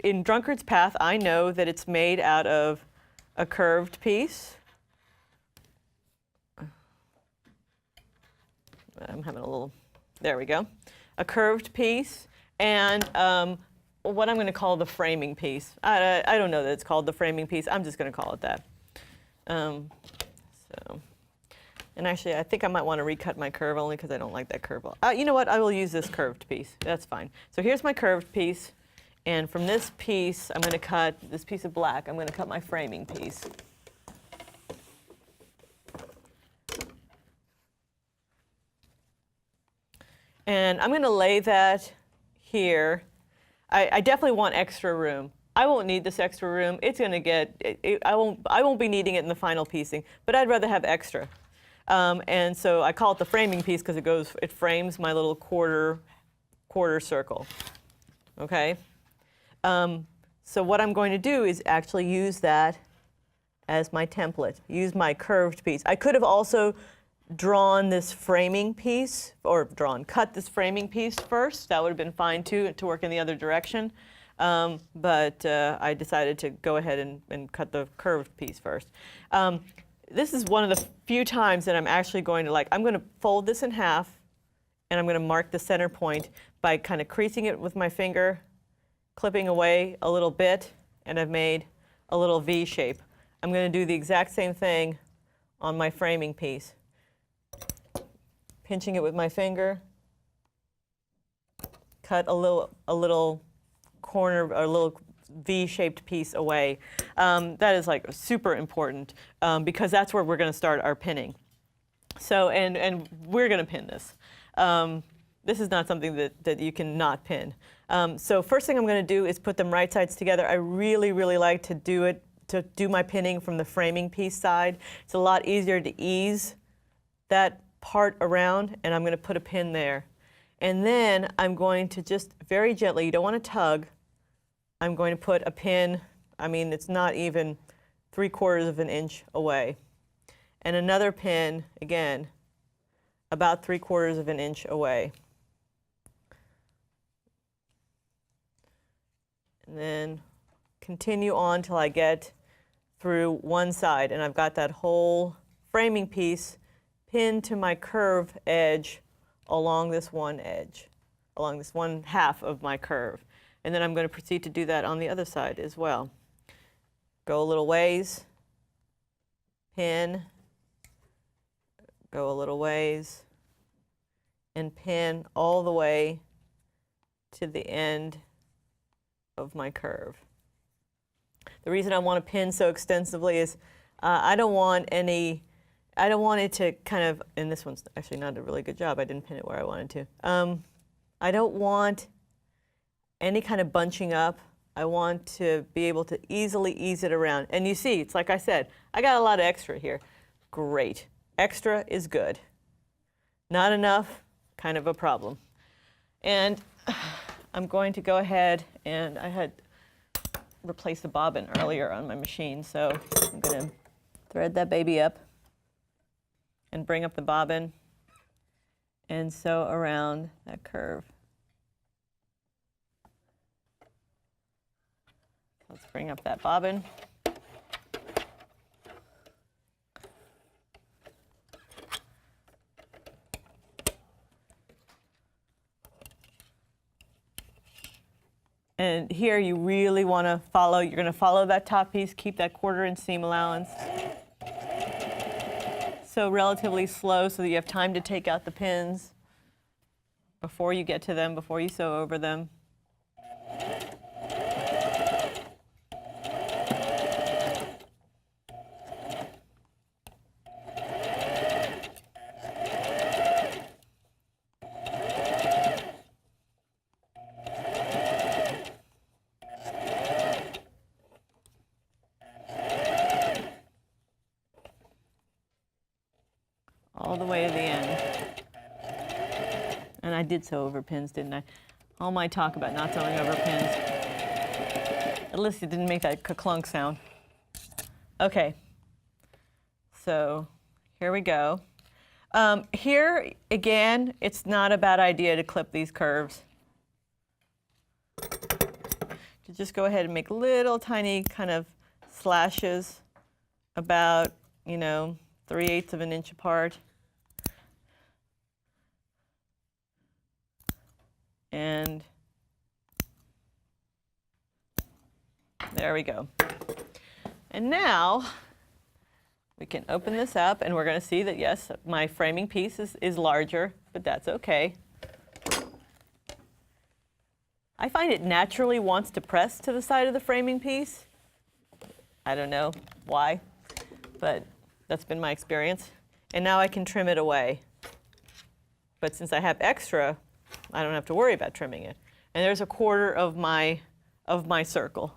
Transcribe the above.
in Drunkard's Path, I know that it's made out of a curved piece. I'm having a little, there we go. A curved piece and what I'm going to call the framing piece. I don't know that it's called the framing piece. I'm just going to call it that. And actually, I think I might want to recut my curve only because I don't like that curve. You know what? I will use this curved piece. That's fine. So here's my curved piece. And from this piece, I'm going to cut this piece of black. I'm going to cut my framing piece. And I'm going to lay that here. I definitely want extra room. I won't need this extra room. It's going to get, I won't be needing it in the final piecing, but I'd rather have extra. And so I call it the framing piece because it frames my little quarter circle. Okay? So what I'm going to do is actually use that as my template, use my curved piece. I could have also drawn this framing piece, or cut this framing piece first. That would have been fine too, to work in the other direction. But I decided to go ahead and cut the curved piece first. This is one of the few times that I'm actually going to I'm going to fold this in half, and I'm going to mark the center point by kind of creasing it with my finger, clipping away a little bit, and I've made a little V shape. I'm going to do the exact same thing on my framing piece. Pinching it with my finger, cut a little corner, or a little V-shaped piece away. That is like super important because that's where we're going to start our pinning. So, and we're going to pin this. This is not something that you can not pin. So first thing I'm going to do is put them right sides together. I really, really like to do my pinning from the framing piece side. It's a lot easier to ease that part around, and I'm going to put a pin there. And then I'm going to just very gently, you don't want to tug, I'm going to put a pin, I mean, it's not even 3/4 of an inch away. And another pin, again, about 3/4 of an inch away. And then continue on till I get through one side, and I've got that whole framing piece pinned to my curve edge along this one edge, along this one half of my curve. And then I'm going to proceed to do that on the other side as well. Go a little ways, pin, go a little ways, and pin all the way to the end of my curve. The reason I want to pin so extensively is I don't want it to kind of, and this one's actually not a really good job. I didn't pin it where I wanted to. I don't want any kind of bunching up. I want to be able to easily ease it around. And you see, it's like I said, I got a lot of extra here. Great. Extra is good. Not enough, kind of a problem. And I'm going to go ahead, and I had replaced the bobbin earlier on my machine, so I'm going to thread that baby up and bring up the bobbin and sew around that curve. Let's bring up that bobbin. And here you really want to follow, you're going to follow that top piece, keep that 1/4 inch seam allowance. So relatively slow so that you have time to take out the pins before you get to them, before you sew over them. All the way to the end. And I did sew over pins, didn't I? All my talk about not sewing over pins. At least it didn't make that ka-clunk sound. Okay. So here we go. Here, again, it's not a bad idea to clip these curves. to just go ahead and make little tiny kind of slashes about, 3/8 of an inch apart. And there we go. And now we can open this up, and we're going to see that, yes, my framing piece is larger, but that's okay. I find it naturally wants to press to the side of the framing piece. I don't know why, but that's been my experience. And now I can trim it away. But since I have extra, I don't have to worry about trimming it. And there's a quarter of my circle.